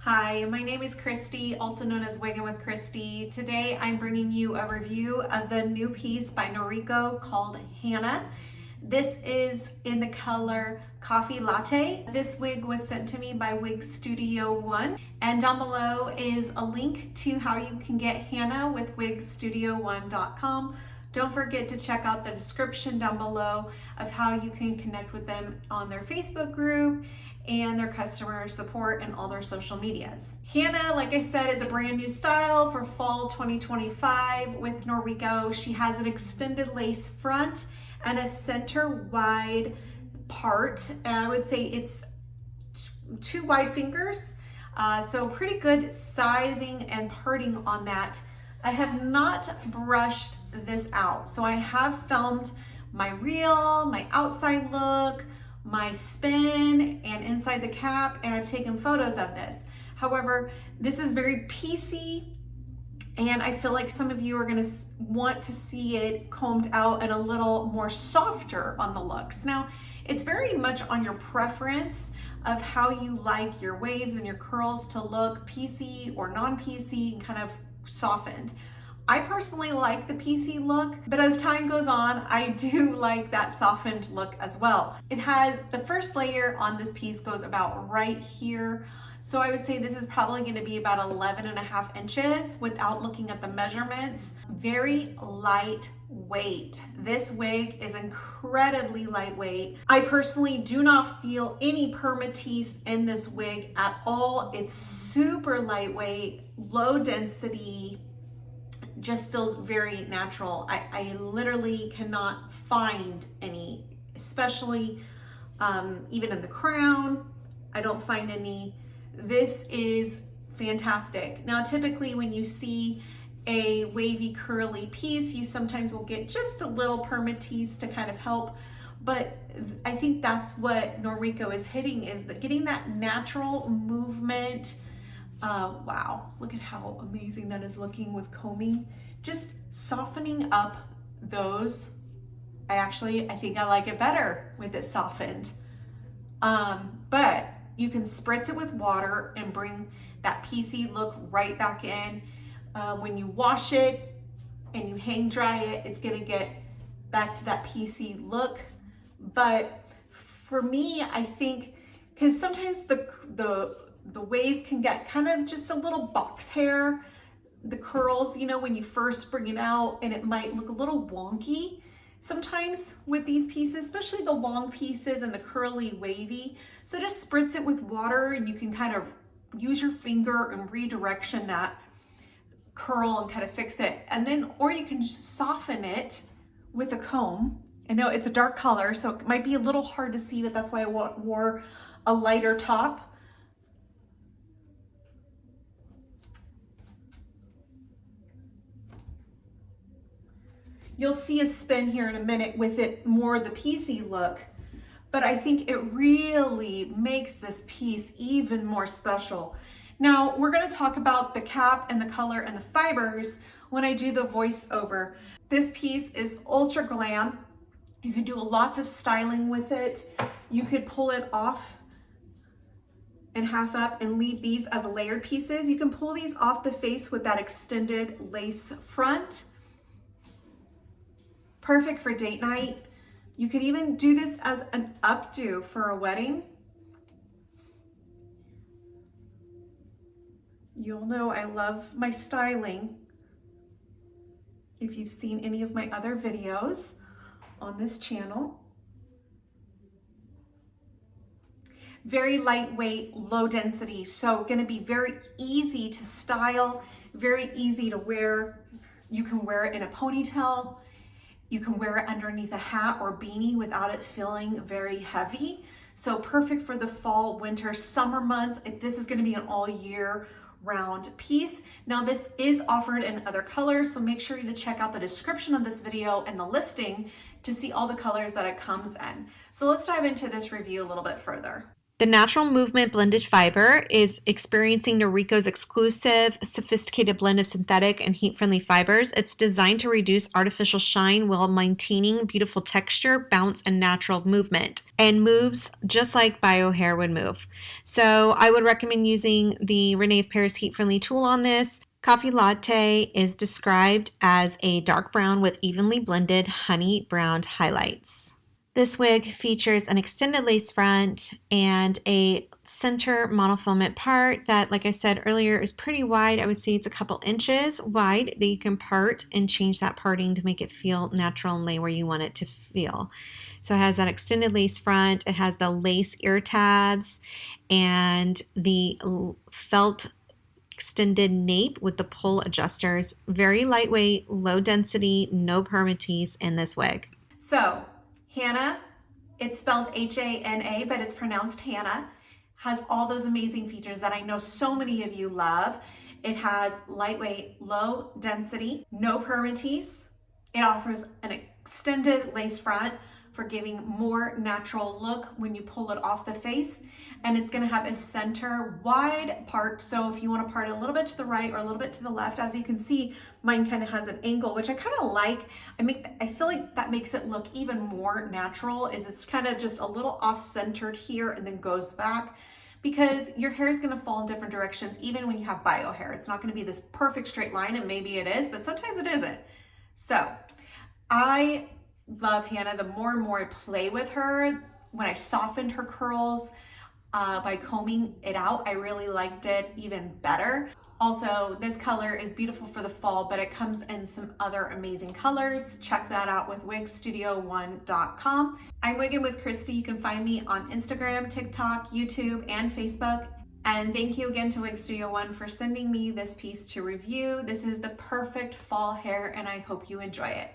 Hi, my name is Christy, also known as Wiggin with Christy. Today I'm bringing you a review of the new piece by Noriko called Hana. This is in the color Coffee Latte. This wig was sent to me by Wig Studio One, and down below is a link to how you can get Hana with wigstudio1.com. Don't forget to check out the description down below of how you can connect with them on their Facebook group and their customer support and all their social medias. Hana, like I said, is a brand new style for fall 2025 with Noriko. She has an extended lace front and a center wide part. And I would say it's two wide fingers. So pretty good sizing and parting on that. I have not brushed this out. So I have filmed my reel, my outside look, my spin, and inside the cap, and I've taken photos of this. However, this is very piecey, and I feel like some of you are gonna want to see it combed out and a little more softer on the looks. Now, it's very much on your preference of how you like your waves and your curls to look piecey or non-piecey and kind of softened. I personally like the PC look, but as time goes on, I do like that softened look as well. It has the first layer on this piece goes about right here. So I would say this is probably gonna be about 11.5 inches without looking at the measurements. Very lightweight. This wig is incredibly lightweight. I personally do not feel any permatease in this wig at all. It's super lightweight, low density, just feels very natural. I literally cannot find any, especially even in the crown, I don't find any. This is fantastic. Now, typically when you see a wavy curly piece, you sometimes will get just a little permatease to kind of help, but I think that's what Noriko is hitting, is getting that natural movement. Wow, look at how amazing that is looking with combing. Just softening up those. I think I like it better with it softened. But you can spritz it with water and bring that PC look right back in. When you wash it and you hang dry it, it's gonna get back to that PC look. But for me, I think, because sometimes the waves can get kind of just a little box hair, the curls, you know, when you first bring it out, and it might look a little wonky sometimes with these pieces, especially the long pieces and the curly wavy. So just spritz it with water and you can kind of use your finger and redirection that curl and kind of fix it. And then, or you can just soften it with a comb. I know it's a dark color, so it might be a little hard to see, but that's why I wore a lighter top. You'll see a spin here in a minute with it more the piecey look, but I think it really makes this piece even more special. Now, we're gonna talk about the cap and the color and the fibers when I do the voiceover. This piece is ultra glam. You can do lots of styling with it. You could pull it off and half up and leave these as layered pieces. You can pull these off the face with that extended lace front. Perfect for date night. You could even do this as an updo for a wedding. You'll know I love my styling if you've seen any of my other videos on this channel. Very lightweight, low density, so gonna be very easy to style, very easy to wear. You can wear it in a ponytail. You can wear it underneath a hat or beanie without it feeling very heavy. So perfect for the fall, winter, summer months. This is gonna be an all year round piece. Now this is offered in other colors, so make sure to check out the description of this video and the listing to see all the colors that it comes in. So let's dive into this review a little bit further. The natural movement blended fiber is experiencing Noriko's exclusive, sophisticated blend of synthetic and heat-friendly fibers. It's designed to reduce artificial shine while maintaining beautiful texture, bounce, and natural movement, and moves just like bio hair would move. So I would recommend using the Renee of Paris heat-friendly tool on this. Coffee Latte is described as a dark brown with evenly blended honey browned highlights. This wig features an extended lace front and a center monofilament part that, like I said earlier, is pretty wide. I would say it's a couple inches wide that you can part and change that parting to make it feel natural and lay where you want it to feel. So it has that extended lace front, it has the lace ear tabs, and the felt extended nape with the pull adjusters. Very lightweight, low density, no permatease in this wig. So Hana, it's spelled Hana, but it's pronounced Hana, has all those amazing features that I know so many of you love. It has lightweight, low density, no permatease. It offers an extended lace front for giving more natural look when you pull it off the face. And it's gonna have a center wide part. So if you wanna part it a little bit to the right or a little bit to the left, as you can see, mine kind of has an angle, which I kind of like. I feel like that makes it look even more natural, is it's kind of just a little off-centered here and then goes back, because your hair is going to fall in different directions even when you have bio hair. It's not going to be this perfect straight line, and maybe it is, but sometimes it isn't. So I love Hana. The more and more I play with her, when I softened her curls by combing it out, I really liked it even better. Also, this color is beautiful for the fall, but it comes in some other amazing colors. Check that out with wigstudio1.com. I'm Wiggin with Christy. You can find me on Instagram, TikTok, YouTube, and Facebook. And thank you again to Wig Studio One for sending me this piece to review. This is the perfect fall hair, and I hope you enjoy it.